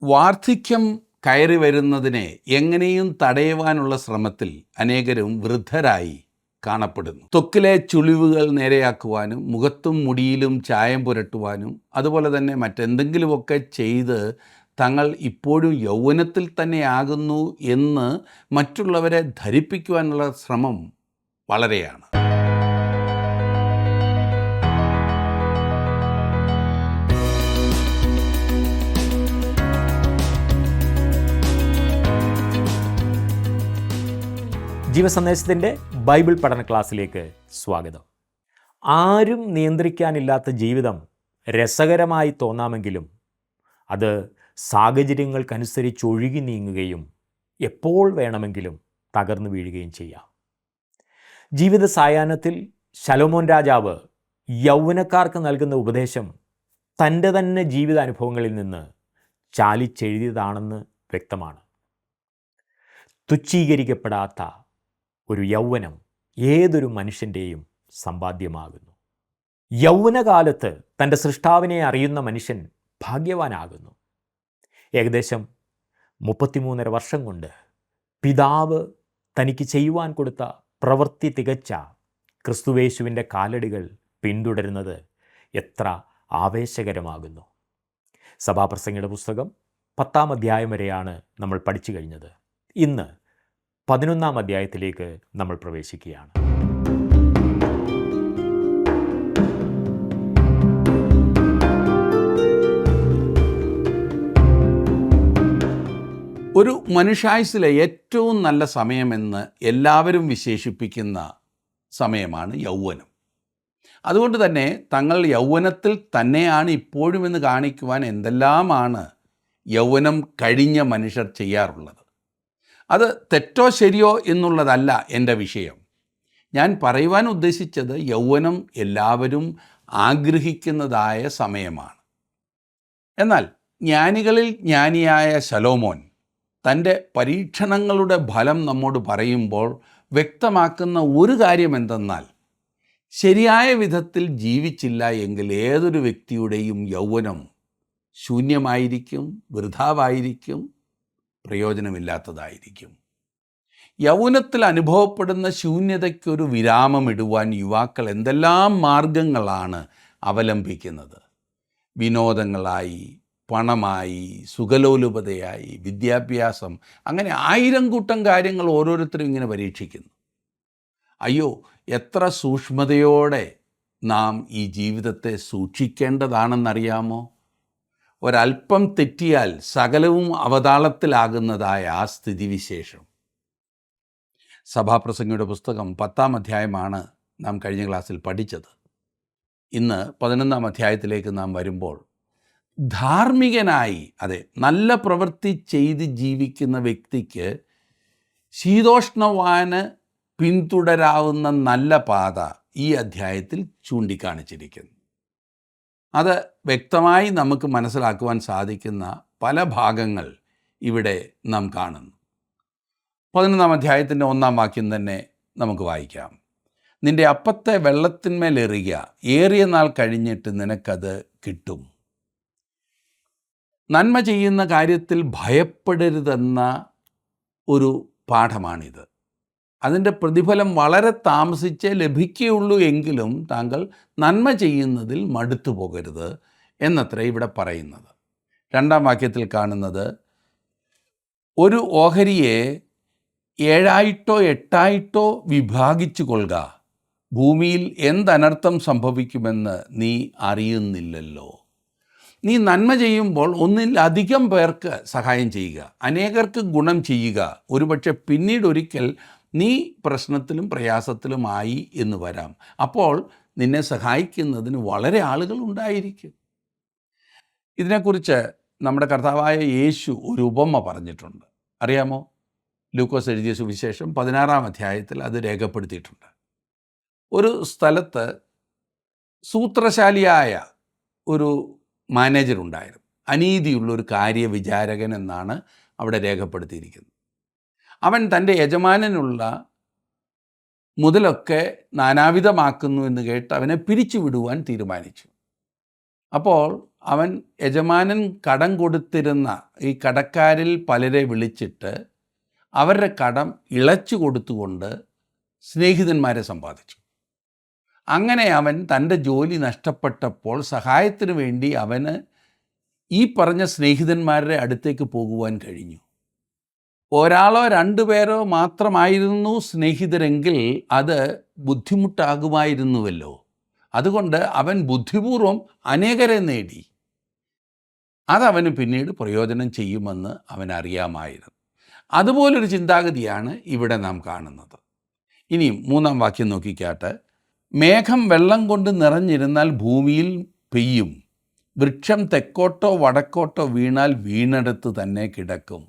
വാർദ്ധക്യം കയറി വരുന്നതിനെ എങ്ങനെയും തടയുവാനുള്ള ശ്രമത്തിൽ അനേകരും വൃദ്ധരായി കാണപ്പെടുന്നു. ത്വക്കിലെ ചുളിവുകൾ നേരെയാക്കുവാനും മുഖത്തും മുടിയിലും ചായം പുരട്ടുവാനും അതുപോലെ തന്നെ മറ്റെന്തെങ്കിലുമൊക്കെ ചെയ്ത് തങ്ങൾ ഇപ്പോഴും യൗവനത്തിൽ തന്നെയാകുന്നു എന്ന് മറ്റുള്ളവരെ ധരിപ്പിക്കുവാനുള്ള ശ്രമം വളരെയാണ്. ജീവസന്ദേശത്തിൻ്റെ ബൈബിൾ പഠന ക്ലാസ്സിലേക്ക് സ്വാഗതം. ആരും നിയന്ത്രിക്കാനില്ലാത്ത ജീവിതം രസകരമായി തോന്നാമെങ്കിലും അത് സാഹചര്യങ്ങൾക്കനുസരിച്ച് ഒഴുകി നീങ്ങുകയും എപ്പോൾ വേണമെങ്കിലും തകർന്നു വീഴുകയും ചെയ്യാം. ജീവിത സായാഹ്നത്തിൽ ശലോമോൻ രാജാവ് യൗവനക്കാർക്ക് നൽകുന്ന ഉപദേശം തൻ്റെ തന്നെ ജീവിതാനുഭവങ്ങളിൽ നിന്ന് ചാലിച്ചെഴുതിയതാണെന്ന് വ്യക്തമാണ്. തുച്ഛീകരിക്കപ്പെടാത്ത ഒരു യൗവനം ഏതൊരു മനുഷ്യൻ്റെയും സമ്പാദ്യമാകുന്നു. യൗവനകാലത്ത് തൻ്റെ സൃഷ്ടാവിനെ അറിയുന്ന മനുഷ്യൻ ഭാഗ്യവാനാകുന്നു. ഏകദേശം 33.5 വർഷം കൊണ്ട് പിതാവ് തനിക്ക് ചെയ്യുവാൻ കൊടുത്ത പ്രവൃത്തി തികച്ച ക്രിസ്തുവേശുവിൻ്റെ കാലടികൾ പിന്തുടരുന്നത് എത്ര ആവേശകരമാകുന്നു. സഭാപ്രസംഗിയുടെ പുസ്തകം 10-ാം അധ്യായം വരെയാണ് നമ്മൾ പഠിച്ചു കഴിഞ്ഞത്. ഇന്ന് 11-ാം അധ്യായത്തിലേക്ക് നമ്മൾ പ്രവേശിക്കുകയാണ്. ഒരു മനുഷ്യായുസ്സിലെ ഏറ്റവും നല്ല സമയമെന്ന് എല്ലാവരും വിശേഷിപ്പിക്കുന്ന സമയമാണ് യൗവനം. അതുകൊണ്ട് തന്നെ തങ്ങൾ യൗവനത്തിൽ തന്നെയാണ് ഇപ്പോഴുമെന്ന് കാണിക്കുവാൻ എന്തെല്ലാമാണ് യൗവനം കഴിഞ്ഞ മനുഷ്യർ ചെയ്യാറുള്ളത്. അത് തെറ്റോ ശരിയോ എന്നുള്ളതല്ല എൻ്റെ വിഷയം. ഞാൻ പറയുവാൻ ഉദ്ദേശിച്ചത് യൗവനം എല്ലാവരും ആഗ്രഹിക്കുന്നതായ സമയമാണ്. എന്നാൽ ജ്ഞാനികളിൽ ജ്ഞാനിയായ ശലോമോൻ തൻ്റെ പരീക്ഷണങ്ങളുടെ ഫലം നമ്മോട് പറയുമ്പോൾ വ്യക്തമാക്കുന്ന ഒരു കാര്യം എന്തെന്നാൽ, ശരിയായ വിധത്തിൽ ജീവിച്ചില്ല എങ്കിൽ ഏതൊരു വ്യക്തിയുടെയും യൗവനം ശൂന്യമായിരിക്കും, വൃഥാവായിരിക്കും, പ്രയോജനമില്ലാത്തതായിരിക്കും. യൗവനത്തിൽ അനുഭവപ്പെടുന്ന ശൂന്യതയ്ക്കൊരു വിരാമമിടുവാൻ യുവാക്കൾ എന്തെല്ലാം മാർഗങ്ങളാണ് അവലംബിക്കുന്നത്. വിനോദങ്ങളായി, പണമായി, സുഖലോലുപതയായി, വിദ്യാഭ്യാസം, അങ്ങനെ 1000 കൂട്ടം കാര്യങ്ങൾ ഓരോരുത്തരും ഇങ്ങനെ പരീക്ഷിക്കുന്നു. അയ്യോ, എത്ര സൂക്ഷ്മതയോടെ നാം ഈ ജീവിതത്തെ സൂക്ഷിക്കേണ്ടതാണെന്നറിയാമോ? ഒരല്പം തെറ്റിയാൽ സകലവും അവതാളത്തിലാകുന്നതായ ആ സ്ഥിതിവിശേഷം. സഭാപ്രസംഗിയുടെ പുസ്തകം 10-ാം അധ്യായമാണ് നാം കഴിഞ്ഞ ക്ലാസ്സിൽ പഠിച്ചത്. ഇന്ന് 11-ാം അധ്യായത്തിലേക്ക് നാം വരുമ്പോൾ, ധാർമ്മികനായി, അതെ, നല്ല പ്രവൃത്തി ചെയ്ത് ജീവിക്കുന്ന വ്യക്തിക്ക് ശീതോഷ്ണവാന് പിന്തുടരാവുന്ന നല്ല പാത ഈ അധ്യായത്തിൽ ചൂണ്ടിക്കാണിച്ചിരിക്കുന്നു. അത് വ്യക്തമായി നമുക്ക് മനസ്സിലാക്കുവാൻ സാധിക്കുന്ന പല ഭാഗങ്ങൾ ഇവിടെ നാം കാണുന്നു. 11-ാം അധ്യായത്തിൻ്റെ 1-ാം വാക്യം തന്നെ നമുക്ക് വായിക്കാം. നിന്റെ അപ്പത്തെ വെള്ളത്തിന്മേലെറിയുക, ഏറിയ നാൾ കഴിഞ്ഞിട്ട് നിനക്കത് കിട്ടും. നന്മ ചെയ്യുന്ന കാര്യത്തിൽ ഭയപ്പെടരുതെന്ന ഒരു പാഠമാണിത്. അതിൻ്റെ പ്രതിഫലം വളരെ താമസിച്ചേ ലഭിക്കുകയുള്ളൂ എങ്കിലും താങ്കൾ നന്മ ചെയ്യുന്നതിൽ മടുത്തു പോകരുത് എന്നത്ര ഇവിടെ പറയുന്നത്. 2-ാം വാക്യത്തിൽ കാണുന്നത്, ഒരു ഓഹരിയെ 7 8 വിഭാഗിച്ചു കൊള്ളുക, ഭൂമിയിൽ എന്തനർത്ഥം സംഭവിക്കുമെന്ന് നീ അറിയുന്നില്ലല്ലോ. നീ നന്മ ചെയ്യുമ്പോൾ ഒന്നിലധികം പേർക്ക് സഹായം ചെയ്യുക, അനേകർക്ക് ഗുണം ചെയ്യുക. ഒരുപക്ഷെ പിന്നീടൊരിക്കൽ നീ പ്രശ്നത്തിലും പ്രയാസത്തിലുമായി എന്ന് വരാം. അപ്പോൾ നിന്നെ സഹായിക്കുന്നതിന് വളരെ ആളുകൾ ഉണ്ടായിരിക്കും. ഇതിനെക്കുറിച്ച് നമ്മുടെ കർത്താവായ യേശു ഒരു ഉപമ പറഞ്ഞിട്ടുണ്ട്. അറിയാമോ? ലൂക്കോസ് എഴുതിയ സുവിശേഷം 16-ാം അധ്യായത്തിൽ അത് രേഖപ്പെടുത്തിയിട്ടുണ്ട്. ഒരു സ്ഥലത്ത് സൂത്രശാലിയായ ഒരു മാനേജർ ഉണ്ടായിരുന്നു. അനീതിയുള്ളൊരു കാര്യവിചാരകൻ എന്നാണ് അവിടെ രേഖപ്പെടുത്തിയിരിക്കുന്നത്. അവൻ തൻ്റെ യജമാനനുള്ള മുതലൊക്കെ നാനാവിധമാക്കുന്നു എന്ന് കേട്ട് അവനെ പിരിച്ചുവിടുവാൻ തീരുമാനിച്ചു. അപ്പോൾ അവൻ യജമാനൻ കടം കൊടുത്തിരുന്ന ഈ കടക്കാരിൽ പലരെ വിളിച്ചിട്ട് അവരുടെ കടം ഇളച്ചു കൊടുത്തുകൊണ്ട് സ്നേഹിതന്മാരെ സമ്പാദിച്ചു. അങ്ങനെ അവൻ തൻ്റെ ജോലി നഷ്ടപ്പെട്ടപ്പോൾ സഹായത്തിന് വേണ്ടി അവന് ഈ പറഞ്ഞ സ്നേഹിതന്മാരുടെ അടുത്തേക്ക് പോകുവാൻ കഴിഞ്ഞു. ഒരാളോ രണ്ടുപേരോ മാത്രമായിരുന്നു സ്നേഹിതരെങ്കിൽ അത് ബുദ്ധിമുട്ടാകുമായിരുന്നുവല്ലോ. അതുകൊണ്ട് അവൻ ബുദ്ധിപൂർവം അനേകരെ നേടി. അതവന് പിന്നീട് പ്രയോജനം ചെയ്യുമെന്ന് അവനറിയാമായിരുന്നു. അതുപോലൊരു ചിന്താഗതിയാണ് ഇവിടെ നാം കാണുന്നത്. ഇനിയും 3-ാം വാക്യം നോക്കിക്കാട്ട്. മേഘം വെള്ളം കൊണ്ട് നിറഞ്ഞിരുന്നാൽ ഭൂമിയിൽ പെയ്യും, വൃക്ഷം തെക്കോട്ടോ വടക്കോട്ടോ വീണാൽ വീണെടുത്ത് തന്നെ കിടക്കും.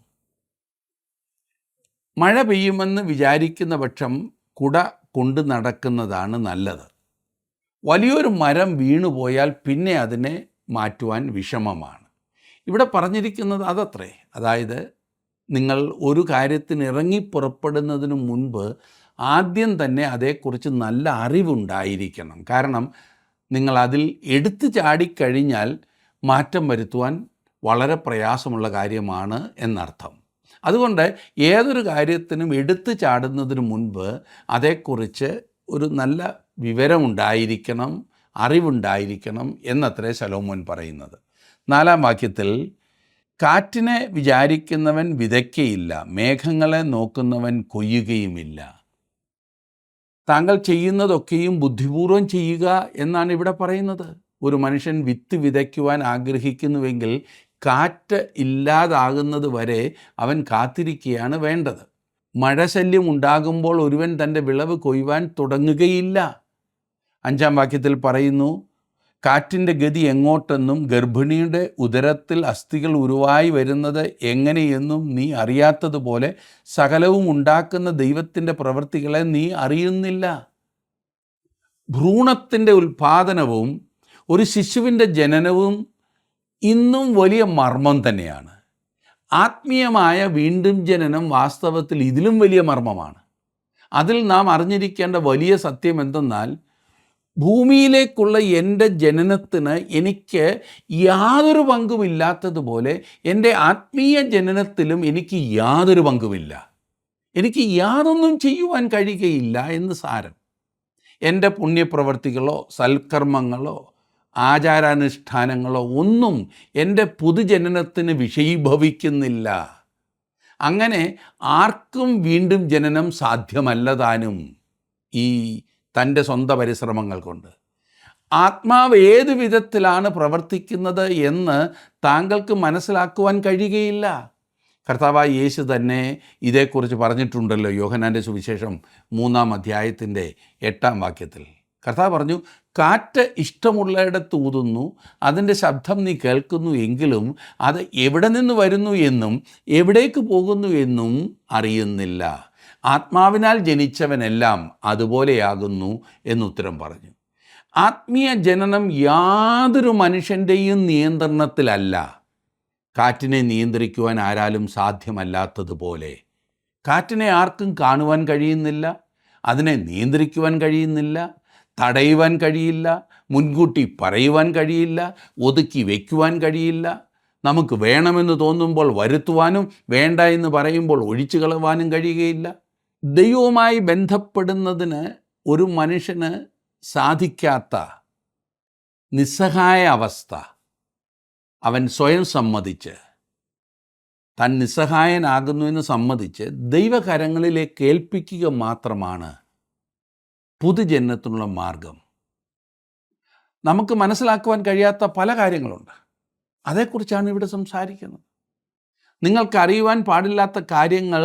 മഴ പെയ്യുമെന്ന് വിചാരിക്കുന്ന പക്ഷം കുട കൊണ്ട് നടക്കുന്നതാണ് നല്ലത്. വലിയൊരു മരം വീണുപോയാൽ പിന്നെ അതിനെ മാറ്റുവാൻ വിഷമമാണ്. ഇവിടെ പറഞ്ഞിരിക്കുന്നത് അതത്രേ. അതായത് നിങ്ങൾ ഒരു കാര്യത്തിന് ഇറങ്ങി പുറപ്പെടുന്നതിന് മുൻപ് ആദ്യം തന്നെ അതേക്കുറിച്ച് നല്ല അറിവുണ്ടായിരിക്കണം. കാരണം നിങ്ങൾ അതിൽ എടുത്തു ചാടിക്കഴിഞ്ഞാൽ മാറ്റം വരുത്തുവാൻ വളരെ പ്രയാസമുള്ള കാര്യമാണ് എന്നർത്ഥം. അതുകൊണ്ട് ഏതൊരു കാര്യത്തിനും എടുത്തു ചാടുന്നതിന് മുൻപ് അതേക്കുറിച്ച് ഒരു നല്ല വിവരമുണ്ടായിരിക്കണം, അറിവുണ്ടായിരിക്കണം എന്നത്രേ ശലോമോൻ പറയുന്നത്. 4-ാം വാക്യത്തിൽ കാറ്റിനെ വിചാരിക്കുന്നവൻ വിതയ്ക്കയില്ല, മേഘങ്ങളെ നോക്കുന്നവൻ കൊയ്യുകയുമില്ല. താങ്കൾ ചെയ്യുന്നതൊക്കെയും ബുദ്ധിപൂർവം ചെയ്യുക എന്നാണ് ഇവിടെ പറയുന്നത്. ഒരു മനുഷ്യൻ വിത്ത് വിതയ്ക്കുവാൻ ആഗ്രഹിക്കുന്നുവെങ്കിൽ കാറ്റ് ഇല്ലാതാകുന്നത് വരെ അവൻ കാത്തിരിക്കുകയാണ് വേണ്ടത്. മഴശല്യം ഉണ്ടാകുമ്പോൾ ഒരുവൻ തൻ്റെ വിളവ് കൊയ്യുവാൻ തുടങ്ങുകയില്ല. 5-ാം വാക്യത്തിൽ പറയുന്നു, കാറ്റിൻ്റെ ഗതി എങ്ങോട്ടെന്നും ഗർഭിണിയുടെ ഉദരത്തിൽ അസ്ഥികൾ ഉരുവായി വരുന്നത് എങ്ങനെയെന്നും നീ അറിയാത്തതുപോലെ സകലവും ഉണ്ടാക്കുന്ന ദൈവത്തിൻ്റെ പ്രവൃത്തികളെ നീ അറിയുന്നില്ല. ഭ്രൂണത്തിൻ്റെ ഉൽപാദനവും ഒരു ശിശുവിൻ്റെ ജനനവും ഇന്നും വലിയ മർമ്മം തന്നെയാണ്. ആത്മീയമായ വീണ്ടും ജനനം വാസ്തവത്തിൽ ഇതിലും വലിയ മർമ്മമാണ്. അതിൽ നാം അറിഞ്ഞിരിക്കേണ്ട വലിയ സത്യം എന്തെന്നാൽ, ഭൂമിയിലേക്കുള്ള എൻ്റെ ജനനത്തിന് എനിക്ക് യാതൊരു പങ്കുമില്ലാത്തതുപോലെ എൻ്റെ ആത്മീയ ജനനത്തിലും എനിക്ക് യാതൊരു പങ്കുമില്ല. എനിക്ക് യാതൊന്നും ചെയ്യുവാൻ കഴിയുകയില്ല എന്ന് സാരം. എൻ്റെ പുണ്യപ്രവർത്തികളോ സൽക്കർമ്മങ്ങളോ ആചാരാനുഷ്ഠാനങ്ങളോ ഒന്നും എൻ്റെ പുതുജനനത്തിന് വിഷയീഭവിക്കുന്നില്ല. അങ്ങനെ ആർക്കും വീണ്ടും ജനനം സാധ്യമല്ലതാനും ഈ തൻ്റെ സ്വന്തം പരിശ്രമങ്ങൾ കൊണ്ട്. ആത്മാവ് ഏതു വിധത്തിലാണ് പ്രവർത്തിക്കുന്നത് എന്ന് താങ്കൾക്ക് മനസ്സിലാക്കുവാൻ കഴിയുകയില്ല. കർത്താവായ യേശു തന്നെ ഇതേക്കുറിച്ച് പറഞ്ഞിട്ടുണ്ടല്ലോ. യോഹന്നാൻ്റെ സുവിശേഷം 3-ാം അധ്യായത്തിൻ്റെ 8-ാം വാക്യത്തിൽ കർത്താവ് പറഞ്ഞു, കാറ്റ് ഇഷ്ടമുള്ളയിടത്ത് ഊതുന്നു, അതിൻ്റെ ശബ്ദം നീ കേൾക്കുന്നു, എങ്കിലും അത് എവിടെ നിന്ന് വരുന്നു എന്നും എവിടേക്ക് പോകുന്നു എന്നും അറിയുന്നില്ല. ആത്മാവിനാൽ ജനിച്ചവനെല്ലാം അതുപോലെയാകുന്നു എന്നുത്തരം പറഞ്ഞു. ആത്മീയ ജനനം യാതൊരു മനുഷ്യൻ്റെയും നിയന്ത്രണത്തിലല്ല. കാറ്റിനെ നിയന്ത്രിക്കുവാൻ ആരാലും സാധ്യമല്ലാത്തതുപോലെ കാറ്റിനെ ആർക്കും കാണുവാൻ കഴിയുന്നില്ല, അതിനെ നിയന്ത്രിക്കുവാൻ കഴിയുന്നില്ല, തടയുവാൻ കഴിയില്ല, മുൻകൂട്ടി പറയുവാൻ കഴിയില്ല, ഒതുക്കി വയ്ക്കുവാൻ കഴിയില്ല. നമുക്ക് വേണമെന്ന് തോന്നുമ്പോൾ വരുത്തുവാനും വേണ്ട എന്ന് പറയുമ്പോൾ ഒഴിച്ചു കളവാനും കഴിയുകയില്ല. ദൈവവുമായി ബന്ധപ്പെടുന്നതിന് ഒരു മനുഷ്യന് സാധിക്കാത്ത നിസ്സഹായ അവസ്ഥ അവൻ സ്വയം സമ്മതിച്ച്, താൻ നിസ്സഹായനാകുന്നുവെന്ന് സമ്മതിച്ച് ദൈവകരങ്ങളിലേക്ക് ഏൽപ്പിക്കുക മാത്രമാണ് പുതുജന്മത്തിനുള്ള മാർഗം. നമുക്ക് മനസ്സിലാക്കുവാൻ കഴിയാത്ത പല കാര്യങ്ങളുണ്ട്. അതേക്കുറിച്ചാണ് ഇവിടെ സംസാരിക്കുന്നത്. നിങ്ങൾക്കറിയുവാൻ പാടില്ലാത്ത കാര്യങ്ങൾ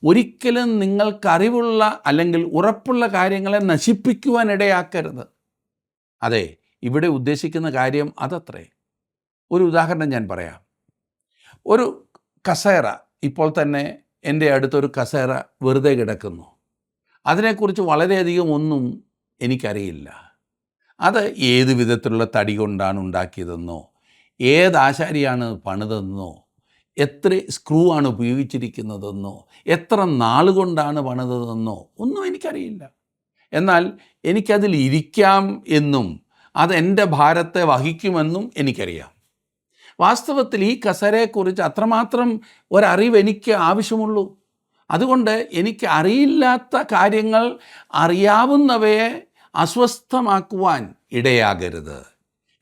ഒരിക്കലും നിങ്ങൾക്കറിവുള്ള അല്ലെങ്കിൽ ഉറപ്പുള്ള കാര്യങ്ങളെ നശിപ്പിക്കുവാൻ ഇടയാക്കരുത്. അതെ, ഇവിടെ ഉദ്ദേശിക്കുന്ന കാര്യം അതത്രേ. ഒരു ഉദാഹരണം ഞാൻ പറയാം. ഒരു കസേര, ഇപ്പോൾ തന്നെ എൻ്റെ അടുത്തൊരു കസേര വെറുതെ കിടക്കുന്നു. അതിനെക്കുറിച്ച് വളരെയധികം ഒന്നും എനിക്കറിയില്ല. അത് ഏത് വിധത്തിലുള്ള തടി കൊണ്ടാണ് ഉണ്ടാക്കിയതെന്നോ, ഏത് ആശാരിയാണ് പണിതെന്നോ, എത്ര സ്ക്രൂ ആണ് ഉപയോഗിച്ചിരിക്കുന്നതെന്നോ, എത്ര നാളുകൊണ്ടാണ് പണിതതെന്നോ ഒന്നും എനിക്കറിയില്ല. എന്നാൽ എനിക്കതിൽ ഇരിക്കാം എന്നും അത് എൻ്റെ ഭാരത്തെ വഹിക്കുമെന്നും എനിക്കറിയാം. വാസ്തവത്തിൽ ഈ കസേരയെക്കുറിച്ച് അത്രമാത്രം ഒരറിവ് എനിക്ക് ആവശ്യമുള്ളൂ. അതുകൊണ്ട് എനിക്ക് അറിയില്ലാത്ത കാര്യങ്ങൾ അറിയാവുന്നവയെ അസ്വസ്ഥമാക്കുവാൻ ഇടയാകരുത്.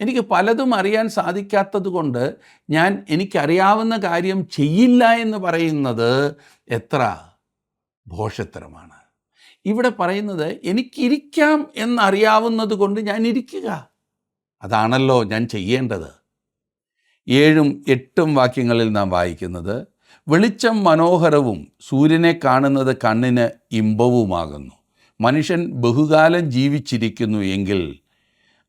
എനിക്ക് പലതും അറിയാൻ സാധിക്കാത്തത് കൊണ്ട് ഞാൻ എനിക്കറിയാവുന്ന കാര്യം ചെയ്യില്ല എന്ന് പറയുന്നത് എത്ര ഭോഷത്തരമാണ്. ഇവിടെ പറയുന്നത് എനിക്കിരിക്കാം എന്നറിയാവുന്നത് കൊണ്ട് ഞാൻ ഇരിക്കുക. അതാണല്ലോ ഞാൻ ചെയ്യേണ്ടത്. 7ഉം 8ഉം വാക്യങ്ങളിൽ നാം വായിക്കുന്നത്, വെളിച്ചം മനോഹരവും സൂര്യനെ കാണുന്നത് കണ്ണിന് ഇമ്പവുമാകുന്നു. മനുഷ്യൻ ബഹുകാലം ജീവിച്ചിരിക്കുന്നു എങ്കിൽ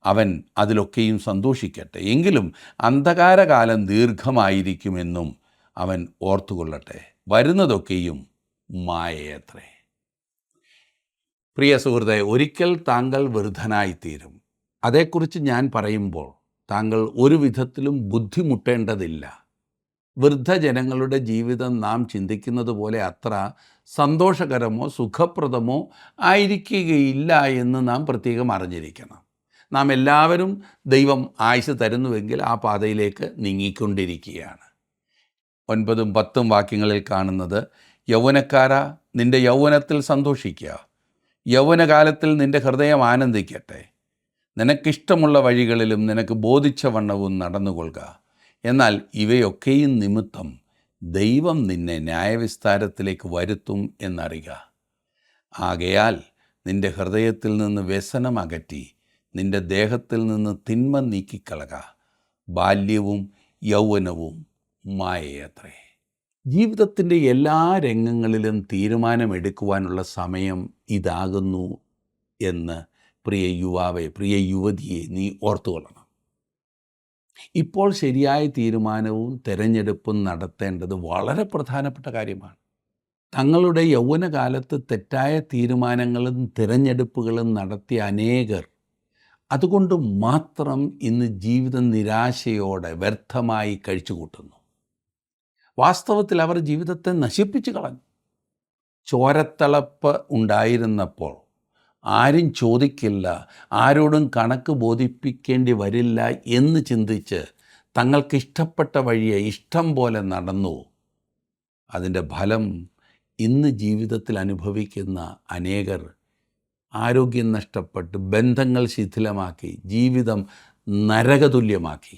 അവൻ അതിലൊക്കെയും സന്തോഷിക്കട്ടെ. എങ്കിലും അന്ധകാരകാലം ദീർഘമായിരിക്കുമെന്നും അവൻ ഓർത്തുകൊള്ളട്ടെ. വരുന്നതൊക്കെയും മായയത്രേ. പ്രിയ സുഹൃത്തെ, ഒരിക്കൽ താങ്കൾ വൃദ്ധനായിത്തീരും. അതേക്കുറിച്ച് ഞാൻ പറയുമ്പോൾ താങ്കൾ ഒരു വിധത്തിലും ബുദ്ധിമുട്ടേണ്ടതില്ല. വൃദ്ധജനങ്ങളുടെ ജീവിതം നാം ചിന്തിക്കുന്നത് പോലെ അത്ര സന്തോഷകരമോ സുഖപ്രദമോ ആയിരിക്കുകയില്ല എന്ന് നാം പ്രത്യേകം അറിഞ്ഞിരിക്കണം. നാം എല്ലാവരും ദൈവം ആയുസ്സ് തരുന്നുവെങ്കിൽ ആ പാതയിലേക്ക് നീങ്ങിക്കൊണ്ടിരിക്കുകയാണ്. 9ഉം 10ഉം വാക്യങ്ങളിൽ കാണുന്നത്, യൗവനക്കാരാ, നിൻ്റെ യൗവനത്തിൽ സന്തോഷിക്കുക. യൗവനകാലത്തിൽ നിൻ്റെ ഹൃദയം ആനന്ദിക്കട്ടെ. നിനക്കിഷ്ടമുള്ള വഴികളിലും നിനക്ക് ബോധിച്ച വണ്ണവും നടന്നുകൊള്ളുക. എന്നാൽ ഇവയൊക്കെയും നിമിത്തം ദൈവം നിന്നെ ന്യായവിസ്താരത്തിലേക്ക് വരുത്തും എന്നറിയുക. ആകയാൽ നിൻ്റെ ഹൃദയത്തിൽ നിന്ന് വ്യസനം അകറ്റി നിൻ്റെ ദേഹത്തിൽ നിന്ന് തിന്മ നീക്കിക്കളക. ബാല്യവും യൗവനവും മായയത്രേ. ജീവിതത്തിൻ്റെ എല്ലാ രംഗങ്ങളിലും തീരുമാനമെടുക്കുവാനുള്ള സമയം ഇതാകുന്നു എന്ന് പ്രിയ യുവാവെ, പ്രിയ യുവതിയെ, നീ ഓർത്തുകൊള്ളണം. ഇപ്പോൾ ശരിയായ തീരുമാനവും തിരഞ്ഞെടുപ്പും നടത്തേണ്ടത് വളരെ പ്രധാനപ്പെട്ട കാര്യമാണ്. തങ്ങളുടെ യൗവനകാലത്ത് തെറ്റായ തീരുമാനങ്ങളും തിരഞ്ഞെടുപ്പുകളും നടത്തിയ അനേകർ അതുകൊണ്ട് മാത്രം ഇന്ന് ജീവിതം നിരാശയോടെ വ്യർത്ഥമായി കഴിച്ചുകൂട്ടുന്നു. വാസ്തവത്തിൽ അവർ ജീവിതത്തെ നശിപ്പിച്ചു കളഞ്ഞു. ചോരത്തിളപ്പ് ഉണ്ടായിരുന്നപ്പോൾ ആരും ചോദിക്കില്ല, ആരോടും കണക്ക് ബോധിപ്പിക്കേണ്ടി വരില്ല എന്ന് ചിന്തിച്ച് തങ്ങൾക്കിഷ്ടപ്പെട്ട വഴിയെ ഇഷ്ടം പോലെ നടന്നു. അതിൻ്റെ ഫലം ഇന്ന് ജീവിതത്തിൽ അനുഭവിക്കുന്ന അനേകർ ആരോഗ്യം നഷ്ടപ്പെട്ട് ബന്ധങ്ങൾ ശിഥിലമാക്കി ജീവിതം നരകതുല്യമാക്കി.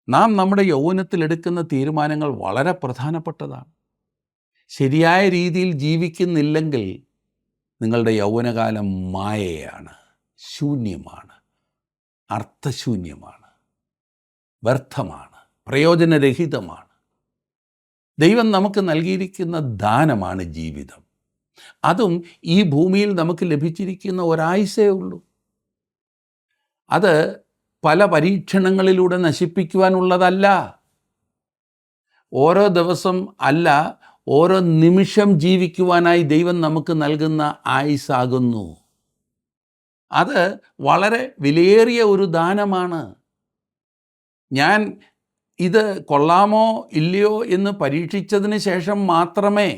നാം നമ്മുടെ യൗവനത്തിൽ എടുക്കുന്ന തീരുമാനങ്ങൾ വളരെ പ്രധാനപ്പെട്ടതാണ്. ശരിയായ രീതിയിൽ ജീവിക്കുന്നില്ലെങ്കിൽ നിങ്ങളുടെ യൗവനകാലം മായയാണ്, ശൂന്യമാണ്, അർത്ഥശൂന്യമാണ്, വ്യർത്ഥമാണ്, പ്രയോജനരഹിതമാണ്. ദൈവം നമുക്ക് നൽകിയിരിക്കുന്ന ദാനമാണ് ജീവിതം. അതും ഈ ഭൂമിയിൽ നമുക്ക് ലഭിച്ചിരിക്കുന്ന ഒരായുസ്സേ ഉള്ളൂ. അത് പല പരീക്ഷണങ്ങളിലൂടെ നശിപ്പിക്കുവാനുള്ളതല്ല. ഓരോ ദിവസം അല്ല, ഓരോ നിമിഷം ജീവിക്കുവാനായി ദൈവം നമുക്ക് നൽകുന്ന ആയുസ്സാകുന്നു. അത് വളരെ വിലയേറിയ ഒരു ദാനമാണ്. ഞാൻ ഇത് കൊള്ളാമോ ഇല്ലയോ എന്ന് പരീക്ഷിച്ചതിന് ശേഷം മാത്രമേ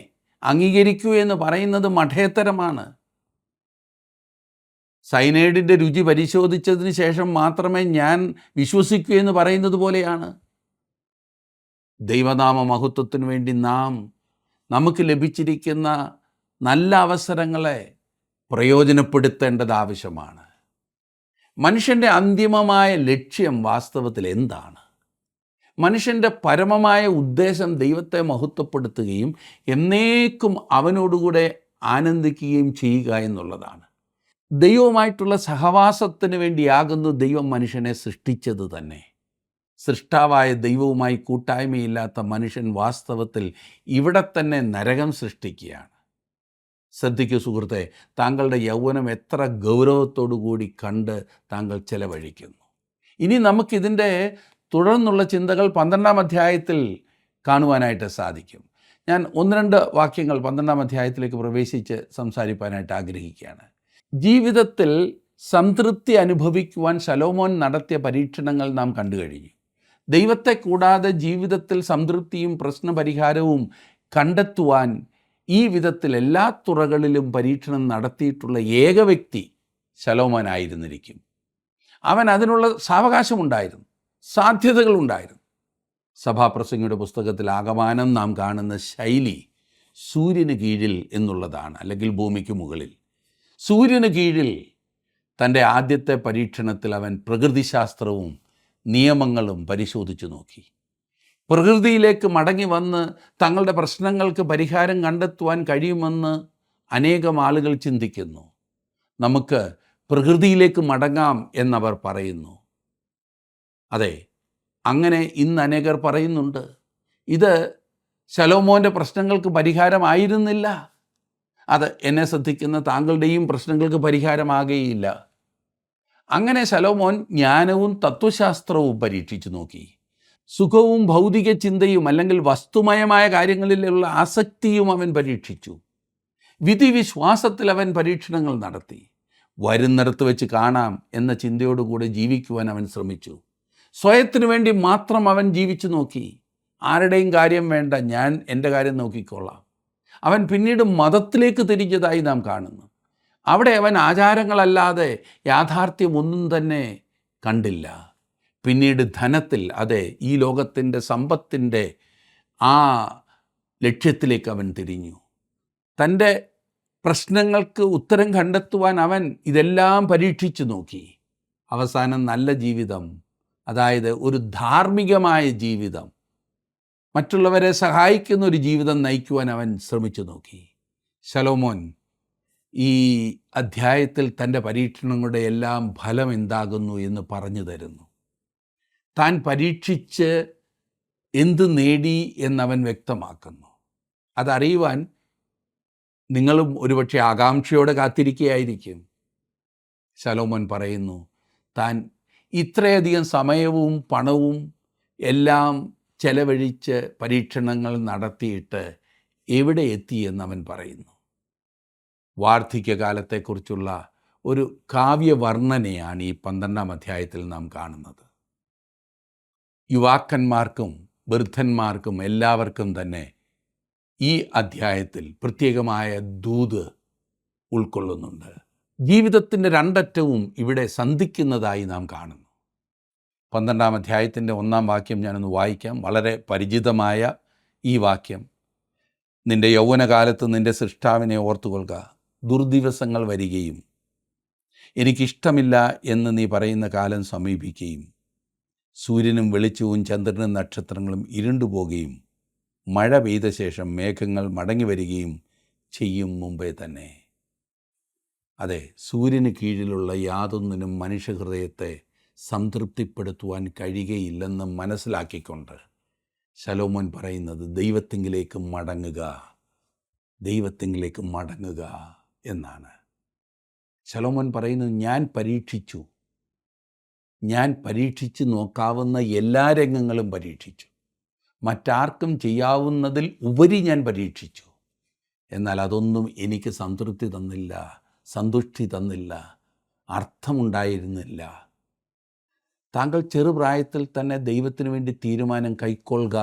അംഗീകരിക്കൂ എന്ന് പറയുന്നത് മഠേത്തരമാണ്. സൈനൈഡിൻ്റെ രുചി പരിശോധിച്ചതിന് ശേഷം മാത്രമേ ഞാൻ വിശ്വസിക്കൂ എന്ന് പറയുന്നത് പോലെയാണ്. ദൈവനാമ മഹത്വത്തിനു വേണ്ടി നമുക്ക് ലഭിച്ചിരിക്കുന്ന നല്ല അവസരങ്ങളെ പ്രയോജനപ്പെടുത്തേണ്ടത് ആവശ്യമാണ്. മനുഷ്യൻ്റെ അന്തിമമായ ലക്ഷ്യം വാസ്തവത്തിൽ എന്താണ്? മനുഷ്യൻ്റെ പരമമായ ഉദ്ദേശം ദൈവത്തെ മഹത്വപ്പെടുത്തുകയും എന്നേക്കും അവനോടുകൂടെ ആനന്ദിക്കുകയും ചെയ്യുക എന്നുള്ളതാണ്. ദൈവവുമായിട്ടുള്ള സഹവാസത്തിന് വേണ്ടിയാകുന്നു ദൈവം മനുഷ്യനെ സൃഷ്ടിച്ചത് തന്നെ. സൃഷ്ടാവായ ദൈവവുമായി കൂട്ടായ്മയില്ലാത്ത മനുഷ്യൻ വാസ്തവത്തിൽ ഇവിടെ തന്നെ നരകം സൃഷ്ടിക്കുകയാണ്. ശ്രദ്ധിക്കൂ സുഹൃത്തെ, താങ്കളുടെ യൗവനം എത്ര ഗൗരവത്തോടു കൂടി കണ്ട് താങ്കൾ ചെലവഴിക്കുന്നു. ഇനി നമുക്കിതിൻ്റെ തുടർന്നുള്ള ചിന്തകൾ 12-ാം അധ്യായത്തിൽ കാണുവാനായിട്ട് സാധിക്കും. ഞാൻ 1-2 വാക്യങ്ങൾ 12-ാം അധ്യായത്തിലേക്ക് പ്രവേശിച്ച് സംസാരിക്കാനായിട്ട് ആഗ്രഹിക്കുകയാണ്. ജീവിതത്തിൽ സംതൃപ്തി അനുഭവിക്കുവാൻ ശലോമോൻ നടത്തിയ പരീക്ഷണങ്ങൾ നാം കണ്ടു കഴിഞ്ഞു. ദൈവത്തെ കൂടാതെ ജീവിതത്തിൽ സംതൃപ്തിയും പ്രശ്നപരിഹാരവും കണ്ടെത്തുവാൻ ഈ വിധത്തിൽ എല്ലാ തുറകളിലും പരീക്ഷണം നടത്തിയിട്ടുള്ള ഏക വ്യക്തി ശലോമോനായിരുന്നിരിക്കും. അവൻ അതിനുള്ള സാവകാശമുണ്ടായിരുന്നു. സാധ്യതകളുണ്ടായിരുന്നു. സഭാപ്രസംഗിയുടെ പുസ്തകത്തിൽ ആകമാനം നാം കാണുന്ന ശൈലി സൂര്യന് കീഴിൽ എന്നുള്ളതാണ്, അല്ലെങ്കിൽ ഭൂമിക്ക് മുകളിൽ. സൂര്യന് കീഴിൽ തൻ്റെ ആദ്യത്തെ പരീക്ഷണത്തിൽ അവൻ പ്രകൃതിശാസ്ത്രവും നിയമങ്ങളും പരിശോധിച്ചു നോക്കി. പ്രകൃതിയിലേക്ക് മടങ്ങി വന്ന് തങ്ങളുടെ പ്രശ്നങ്ങൾക്ക് പരിഹാരം കണ്ടെത്തുവാൻ കഴിയുമെന്ന് അനേകം ആളുകൾ ചിന്തിക്കുന്നു. നമുക്ക് പ്രകൃതിയിലേക്ക് മടങ്ങാം എന്നവർ പറയുന്നു. അതെ, അങ്ങനെ ഇന്ന് അനേകർ പറയുന്നുണ്ട്. ഇത് ശലോമോൻ്റെ പ്രശ്നങ്ങൾക്ക് പരിഹാരമായിരുന്നില്ല. അത് എന്നെ ശ്രദ്ധിക്കുന്ന താങ്കളുടെയും പ്രശ്നങ്ങൾക്ക് പരിഹാരമാകുകയില്ല. അങ്ങനെ ശലോമോൻ ജ്ഞാനവും തത്വശാസ്ത്രവും പരീക്ഷിച്ചു നോക്കി. സുഖവും ഭൗതിക ചിന്തയും അല്ലെങ്കിൽ വസ്തുമയമായ കാര്യങ്ങളിലുള്ള ആസക്തിയും അവൻ പരീക്ഷിച്ചു. വിധിവിശ്വാസത്തിൽ അവൻ പരീക്ഷണങ്ങൾ നടത്തി. വരുന്നിടത്ത് വെച്ച് കാണാം എന്ന ചിന്തയോടുകൂടെ ജീവിക്കുവാൻ അവൻ ശ്രമിച്ചു. സ്വയത്തിനു വേണ്ടി മാത്രം അവൻ ജീവിച്ചു നോക്കി. ആരുടെയും കാര്യം വേണ്ട, ഞാൻ എൻ്റെ കാര്യം നോക്കിക്കോളാം. അവൻ പിന്നീട് മതത്തിലേക്ക് തിരിഞ്ഞതായി നാം കാണുന്നു. അവിടെ അവൻ ആചാരങ്ങളല്ലാതെ യാഥാർത്ഥ്യമൊന്നും തന്നെ കണ്ടില്ല. പിന്നീട് ധനത്തിൽ, അതെ, ഈ ലോകത്തിൻ്റെ സമ്പത്തിൻ്റെ ആ ലക്ഷ്യത്തിലേക്ക് അവൻ തിരിഞ്ഞു. തൻ്റെ പ്രശ്നങ്ങൾക്ക് ഉത്തരം കണ്ടെത്തുവാൻ അവൻ ഇതെല്ലാം പരീക്ഷിച്ചു നോക്കി. അവസാനം നല്ല ജീവിതം, അതായത് ഒരു ധാർമ്മികമായ ജീവിതം, മറ്റുള്ളവരെ സഹായിക്കുന്ന ഒരു ജീവിതം നയിക്കുവാൻ അവൻ ശ്രമിച്ചു നോക്കി. ശലോമോൻ ഈ അധ്യായത്തിൽ തൻ്റെ പരീക്ഷണങ്ങളുടെ എല്ലാം ഫലം എന്താകുന്നു എന്ന് പറഞ്ഞു തരുന്നു. താൻ പരീക്ഷിച്ച് എന്ത് നേടി എന്നവൻ വ്യക്തമാക്കുന്നു. അതറിയുവാൻ നിങ്ങളും ഒരുപക്ഷെ ആകാംക്ഷയോടെ കാത്തിരിക്കുകയായിരിക്കും. ശലോമോൻ പറയുന്നു, താൻ ഇത്രയധികം സമയവും പണവും എല്ലാം ചെലവഴിച്ച് പരീക്ഷണങ്ങൾ നടത്തിയിട്ട് എവിടെ എത്തി എന്നവൻ പറയുന്നു. വാർദ്ധക്യകാലത്തെക്കുറിച്ചുള്ള ഒരു കാവ്യവർണ്ണനയാണ് ഈ 12-ാം അധ്യായത്തിൽ നാം കാണുന്നത്. യുവാക്കന്മാർക്കും വൃദ്ധന്മാർക്കും എല്ലാവർക്കും തന്നെ ഈ അധ്യായത്തിൽ പ്രത്യേകമായ ദൂത് ഉൾക്കൊള്ളുന്നുണ്ട്. ജീവിതത്തിൻ്റെ രണ്ടറ്റവും ഇവിടെ സന്ധിക്കുന്നതായി നാം കാണുന്നു. 12-ാം അധ്യായത്തിൻ്റെ 1-ാം വാക്യം ഞാനൊന്ന് വായിക്കാം. വളരെ പരിചിതമായ ഈ വാക്യം: നിൻ്റെ യൗവനകാലത്ത് നിൻ്റെ സൃഷ്ടാവിനെ ഓർത്തുകൊള്ളുക. ദുർദിവസങ്ങൾ വരികയും എനിക്കിഷ്ടമില്ല എന്ന് നീ പറയുന്ന കാലം സമീപിക്കുകയും സൂര്യനും വെളിച്ചവും ചന്ദ്രനും നക്ഷത്രങ്ങളും ഇരുണ്ടുപോകുകയും മഴ പെയ്ത ശേഷം മേഘങ്ങൾ മടങ്ങി വരികയും ചെയ്യും മുമ്പേ തന്നെ. അതെ, സൂര്യന് കീഴിലുള്ള യാതൊന്നിനും മനുഷ്യഹൃദയത്തെ സംതൃപ്തിപ്പെടുത്തുവാൻ കഴിയുകയില്ലെന്ന് മനസ്സിലാക്കിക്കൊണ്ട് ശലോമോൻ പറയുന്നത് ദൈവത്തിങ്കിലേക്ക് മടങ്ങുക, ദൈവത്തിങ്കിലേക്ക് മടങ്ങുക എന്നാണ്. ശലോമോൻ പറയുന്നത്, ഞാൻ പരീക്ഷിച്ചു നോക്കാവുന്ന എല്ലാ രംഗങ്ങളും പരീക്ഷിച്ചു, മറ്റാർക്കും ചെയ്യാവുന്നതിൽ ഉപരി ഞാൻ പരീക്ഷിച്ചു. എന്നാൽ അതൊന്നും എനിക്ക് സംതൃപ്തി തന്നില്ല, സന്തുഷ്ടി തന്നില്ല, അർത്ഥമുണ്ടായിരുന്നില്ല. താങ്കൾ ചെറുപ്രായത്തിൽ തന്നെ ദൈവത്തിന് വേണ്ടി തീരുമാനം കൈക്കൊള്ളുക.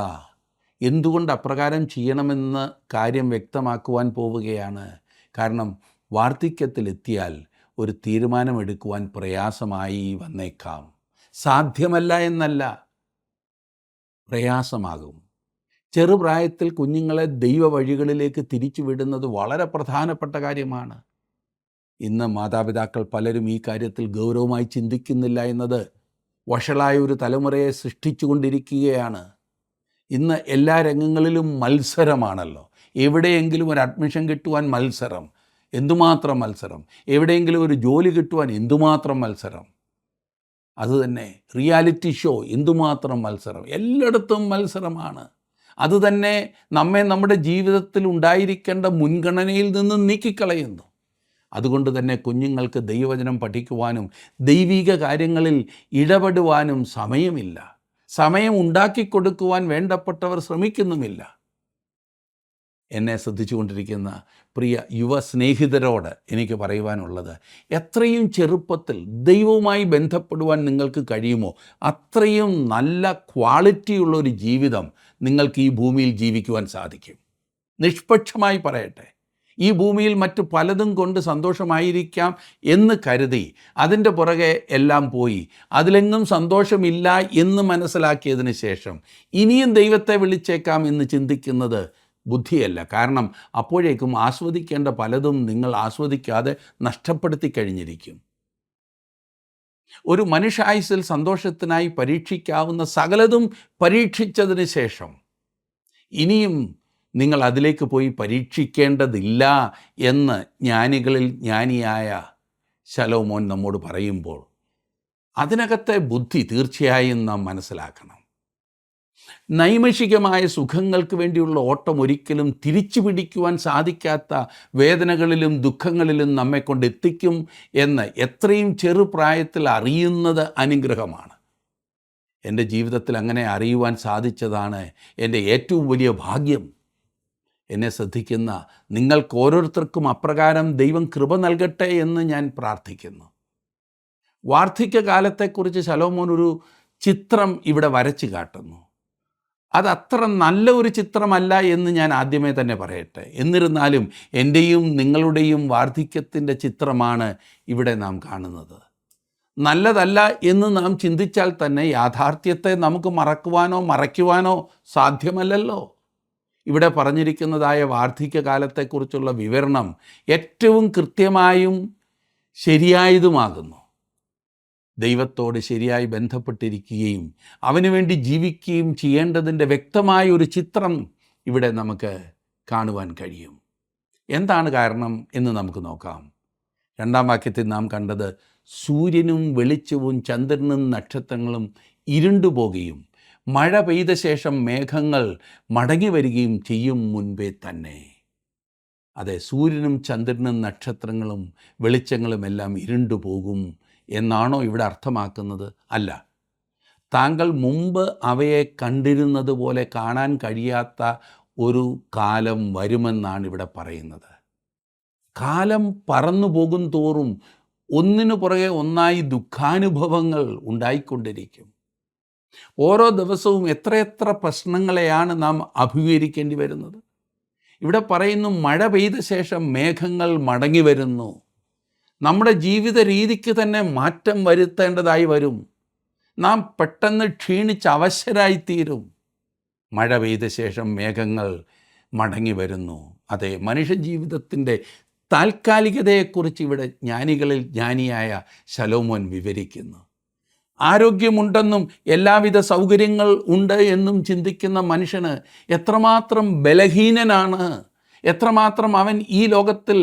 എന്തുകൊണ്ട് അപ്രകാരം ചെയ്യണമെന്ന കാര്യം വ്യക്തമാക്കുവാൻ പോവുകയാണ്. കാരണം വാർദ്ധക്യത്തിലെത്തിയാൽ ഒരു തീരുമാനമെടുക്കുവാൻ പ്രയാസമായി വന്നേക്കാം. സാധ്യമല്ല എന്നല്ല, പ്രയാസമാകും. ചെറുപ്രായത്തിൽ കുഞ്ഞുങ്ങളെ ദൈവ വഴികളിലേക്ക് തിരിച്ചു വിടുന്നത് വളരെ പ്രധാനപ്പെട്ട കാര്യമാണ്. ഇന്ന് മാതാപിതാക്കൾ പലരും ഈ കാര്യത്തിൽ ഗൗരവമായി ചിന്തിക്കുന്നില്ല എന്നത് വഷളായ ഒരു തലമുറയെ സൃഷ്ടിച്ചു. ഇന്ന് എല്ലാ രംഗങ്ങളിലും മത്സരമാണല്ലോ. എവിടെയെങ്കിലും ഒരു അഡ്മിഷൻ കിട്ടുവാൻ മത്സരം, എന്തുമാത്രം മത്സരം. എവിടെയെങ്കിലും ഒരു ജോലി കിട്ടുവാൻ എന്തുമാത്രം മത്സരം. അതുതന്നെ റിയാലിറ്റി ഷോ, എന്തുമാത്രം മത്സരം. എല്ലായിടത്തും മത്സരമാണ്. അതുതന്നെ നമ്മെ നമ്മുടെ ജീവിതത്തിൽ ഉണ്ടായിരിക്കേണ്ട മുൻഗണനയിൽ നിന്ന് നീക്കിക്കളയുന്നു. അതുകൊണ്ട് തന്നെ കുഞ്ഞുങ്ങൾക്ക് ദൈവവചനം പഠിക്കുവാനും ദൈവിക കാര്യങ്ങളിൽ ഇടപെടുവാനും സമയമില്ല. സമയം ഉണ്ടാക്കിക്കൊടുക്കുവാൻ വേണ്ടപ്പെട്ടവർ ശ്രമിക്കുന്നുമില്ല. എന്നെ ശ്രദ്ധിച്ചുകൊണ്ടിരിക്കുന്ന പ്രിയ യുവ സ്നേഹിതരോട് എനിക്ക് പറയുവാനുള്ളത്, എത്രയും ചെറുപ്പത്തിൽ ദൈവവുമായി ബന്ധപ്പെടുവാൻ നിങ്ങൾക്ക് കഴിയുമോ അത്രയും നല്ല ക്വാളിറ്റിയുള്ളൊരു ജീവിതം നിങ്ങൾക്ക് ഈ ഭൂമിയിൽ ജീവിക്കുവാൻ സാധിക്കും. നിഷ്പക്ഷമായി പറയട്ടെ, ഈ ഭൂമിയിൽ മറ്റു പലതും കൊണ്ട് സന്തോഷമായിരിക്കാം എന്ന് കരുതി അതിൻ്റെ പുറകെ എല്ലാം പോയി അതിലെങ്ങും സന്തോഷമില്ല എന്ന് മനസ്സിലാക്കിയതിന് ശേഷം ഇനിയും ദൈവത്തെ വിളിച്ചേക്കാം എന്ന് ചിന്തിക്കുന്നത് ബുദ്ധിയല്ല. കാരണം അപ്പോഴേക്കും ആസ്വദിക്കേണ്ട പലതും നിങ്ങൾ ആസ്വദിക്കാതെ നഷ്ടപ്പെടുത്തി കഴിഞ്ഞിരിക്കും. ഒരു മനുഷ്യായുസ്സിൽ സന്തോഷത്തിനായി പരീക്ഷിക്കാവുന്ന സകലതും പരീക്ഷിച്ചതിന് ശേഷം ഇനിയും നിങ്ങൾ അതിലേക്ക് പോയി പരീക്ഷിക്കേണ്ടതില്ല എന്ന് ജ്ഞാനികളിൽ ജ്ഞാനിയായ ശലോമോൻ നമ്മോട് പറയുമ്പോൾ അതിനകത്തെ ബുദ്ധി തീർച്ചയായും നാം മനസ്സിലാക്കണം. നൈമിഷികമായ സുഖങ്ങൾക്ക് വേണ്ടിയുള്ള ഓട്ടം ഒരിക്കലും തിരിച്ചു പിടിക്കുവാൻ സാധിക്കാത്ത വേദനകളിലും ദുഃഖങ്ങളിലും നമ്മെക്കൊണ്ട് എത്തിക്കും എന്ന് എത്രയും ചെറുപ്രായത്തിൽ അറിയുന്നത് അനുഗ്രഹമാണ്. എൻ്റെ ജീവിതത്തിൽ അങ്ങനെ അറിയുവാൻ സാധിച്ചതാണ് എൻ്റെ ഏറ്റവും വലിയ ഭാഗ്യം. എന്നെ ശ്രദ്ധിക്കുന്ന നിങ്ങൾക്ക് ഓരോരുത്തർക്കും അപ്രകാരം ദൈവം കൃപ നൽകട്ടെ എന്ന് ഞാൻ പ്രാർത്ഥിക്കുന്നു. വാർദ്ധക്യകാലത്തെക്കുറിച്ച് ശലോമോൻ ഒരു ചിത്രം ഇവിടെ വരച്ചു കാട്ടുന്നു. അതത്ര നല്ല ഒരു ചിത്രമല്ല എന്ന് ഞാൻ ആദ്യമേ തന്നെ പറയട്ടെ. എന്നിരുന്നാലും എൻ്റെയും നിങ്ങളുടെയും വാർദ്ധക്യത്തിൻ്റെ ചിത്രമാണ് ഇവിടെ നാം കാണുന്നത്. നല്ലതല്ല എന്ന് നാം ചിന്തിച്ചാൽ തന്നെ യാഥാർത്ഥ്യത്തെ നമുക്ക് മറയ്ക്കുവാനോ സാധ്യമല്ലല്ലോ. ഇവിടെ പറഞ്ഞിരിക്കുന്നതായ വാർദ്ധക്യകാലത്തെക്കുറിച്ചുള്ള വിവരണം ഏറ്റവും കൃത്യമായും ശരിയായതുമാകുന്നു. ദൈവത്തോട് ശരിയായി ബന്ധപ്പെട്ടിരിക്കുകയും അവന് വേണ്ടി ജീവിക്കുകയും ചെയ്യേണ്ടതിൻ്റെ വ്യക്തമായ ഒരു ചിത്രം ഇവിടെ നമുക്ക് കാണുവാൻ കഴിയും. എന്താണ് കാരണം എന്ന് നമുക്ക് നോക്കാം. 2-ാം വാക്യത്തിൽ നാം കണ്ടത് സൂര്യനും വെളിച്ചവും ചന്ദ്രനും നക്ഷത്രങ്ങളും ഇരുണ്ടുപോകുകയും മഴ പെയ്ത ശേഷം മേഘങ്ങൾ മടങ്ങി വരികയും ചെയ്യും മുൻപേ തന്നെ. അതെ, സൂര്യനും ചന്ദ്രനും നക്ഷത്രങ്ങളും വെളിച്ചങ്ങളും എല്ലാം ഇരുണ്ടുപോകും എന്നാണോ ഇവിടെ അർത്ഥമാക്കുന്നത്? അല്ല. താങ്കൾ മുമ്പ് അവയെ കണ്ടിരുന്നത് പോലെ കാണാൻ കഴിയാത്ത ഒരു കാലം വരുമെന്നാണ് ഇവിടെ പറയുന്നത്. കാലം പറന്നു പോകും തോറും ഒന്നിനു പുറകെ ഒന്നായി ദുഃഖാനുഭവങ്ങൾ ഉണ്ടായിക്കൊണ്ടിരിക്കും. ഓരോ ദിവസവും എത്രയെത്ര പ്രശ്നങ്ങളെയാണ് നാം അഭിമുഖീകരിക്കേണ്ടി വരുന്നത്. ഇവിടെ പറയുന്നു മഴ പെയ്ത ശേഷം മേഘങ്ങൾ മടങ്ങി വരുന്നു. നമ്മുടെ ജീവിത രീതിക്ക് തന്നെ മാറ്റം വരുത്തേണ്ടതായി വരും. നാം പെട്ടെന്ന് ക്ഷീണിച്ച് അവശരായിത്തീരും. മഴ പെയ്ത ശേഷം മേഘങ്ങൾ മടങ്ങി വരുന്നു. അതെ, മനുഷ്യജീവിതത്തിൻ്റെ താൽക്കാലികതയെക്കുറിച്ച് ഇവിടെ ജ്ഞാനികളിൽ ജ്ഞാനിയായ ശലോമോൻ വിവരിക്കുന്നു. ആരോഗ്യമുണ്ടെന്നും എല്ലാവിധ സൗകര്യങ്ങൾ ഉണ്ട് എന്നും ചിന്തിക്കുന്ന മനുഷ്യന് എത്രമാത്രം ബലഹീനനാണ്, എത്രമാത്രം അവൻ ഈ ലോകത്തിൽ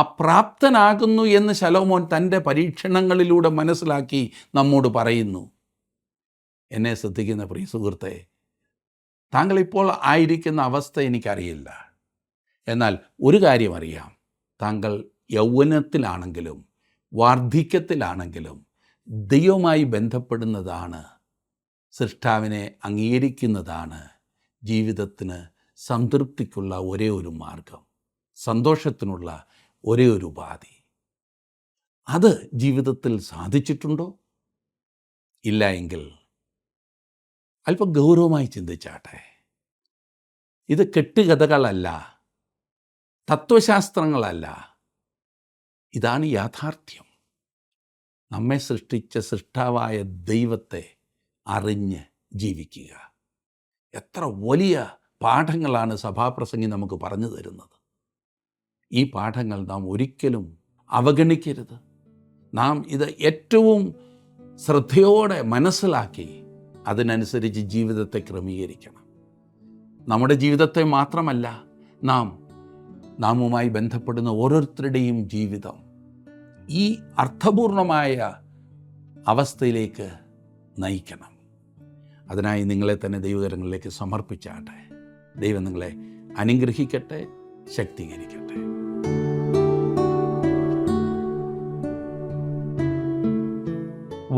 അപ്രാപ്തനാകുന്നു എന്ന് ശലോമോൻ തൻ്റെ പരീക്ഷണങ്ങളിലൂടെ മനസ്സിലാക്കി നമ്മോട് പറയുന്നു. എന്നെ ശ്രദ്ധിക്കുന്ന പ്രിയ സുഹൃത്തെ, താങ്കൾ ഇപ്പോൾ ആയിരിക്കുന്ന അവസ്ഥ എനിക്കറിയില്ല. എന്നാൽ ഒരു കാര്യം അറിയാം, താങ്കൾ യൗവനത്തിലാണെങ്കിലും വാർദ്ധക്യത്തിലാണെങ്കിലും ദൈവവുമായി ബന്ധപ്പെടുന്നതാണ്, സൃഷ്ടാവിനെ അംഗീകരിക്കുന്നതാണ് ജീവിതത്തിന് സംതൃപ്തിക്കുള്ള ഒരേ ഒരു മാർഗം, സന്തോഷത്തിനുള്ള ഒരേ ഒരു ഉപാധി. അത് ജീവിതത്തിൽ സാധിച്ചിട്ടുണ്ടോ? ഇല്ല എങ്കിൽ അല്പം ഗൗരവമായി ചിന്തിച്ചാട്ടെ. ഇത് കെട്ടുകഥകളല്ല, തത്വശാസ്ത്രങ്ങളല്ല, ഇതാണ് യാഥാർത്ഥ്യം. നമ്മെ സൃഷ്ടിച്ച സൃഷ്ടാവായ ദൈവത്തെ അറിഞ്ഞ് ജീവിക്കുക. എത്ര വലിയ പാഠങ്ങളാണ് സഭാപ്രസംഗി നമുക്ക് പറഞ്ഞു തരുന്നത്. ഈ പാഠങ്ങൾ നാം ഒരിക്കലും അവഗണിക്കരുത്. നാം ഇത് ഏറ്റവും ശ്രദ്ധയോടെ മനസ്സിലാക്കി അതിനനുസരിച്ച് ജീവിതത്തെ ക്രമീകരിക്കണം. നമ്മുടെ ജീവിതത്തെ മാത്രമല്ല, നാമുമായി ബന്ധപ്പെടുന്ന ഓരോരുത്തരുടെയും ജീവിതം ഈ അർത്ഥപൂർണമായ അവസ്ഥയിലേക്ക് നയിക്കണം. അതിനായി നിങ്ങളെ തന്നെ ദൈവകരങ്ങളിലേക്ക് സമർപ്പിച്ചാട്ടെ. ദൈവം നിങ്ങളെ അനുഗ്രഹിക്കട്ടെ, ശക്തീകരിക്കട്ടെ.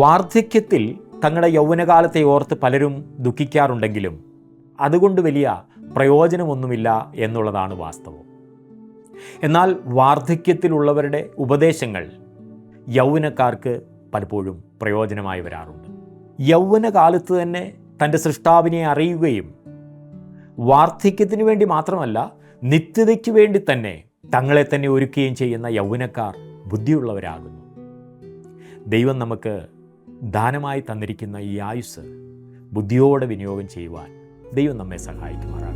വാർദ്ധക്യത്തിൽ തങ്ങളുടെ യൗവനകാലത്തെ ഓർത്ത് പലരും ദുഃഖിക്കാറുണ്ടെങ്കിലും അതുകൊണ്ട് വലിയ പ്രയോജനമൊന്നുമില്ല എന്നുള്ളതാണ് വാസ്തവം. എന്നാൽ വാർദ്ധക്യത്തിലുള്ളവരുടെ ഉപദേശങ്ങൾ യൗവനക്കാർക്ക് പലപ്പോഴും പ്രയോജനമായി വരാറുണ്ട്. യൗവനകാലത്ത് തന്നെ തൻ്റെ സൃഷ്ടാവിനെ അറിയുകയും വാർദ്ധക്യത്തിന് വേണ്ടി മാത്രമല്ല നിത്യതയ്ക്ക് വേണ്ടി തന്നെ തങ്ങളെ തന്നെ ഒരുക്കുകയും ചെയ്യുന്ന യൗവനക്കാർ ബുദ്ധിയുള്ളവരാകുന്നു. ദൈവം നമുക്ക് ദാനമായി തന്നിരിക്കുന്ന ഈ ആയുസ്സ് ബുദ്ധിയോടെ വിനിയോഗം ചെയ്യുവാൻ ദൈവം നമ്മെ സഹായിക്കുമാറാകട്ടെ.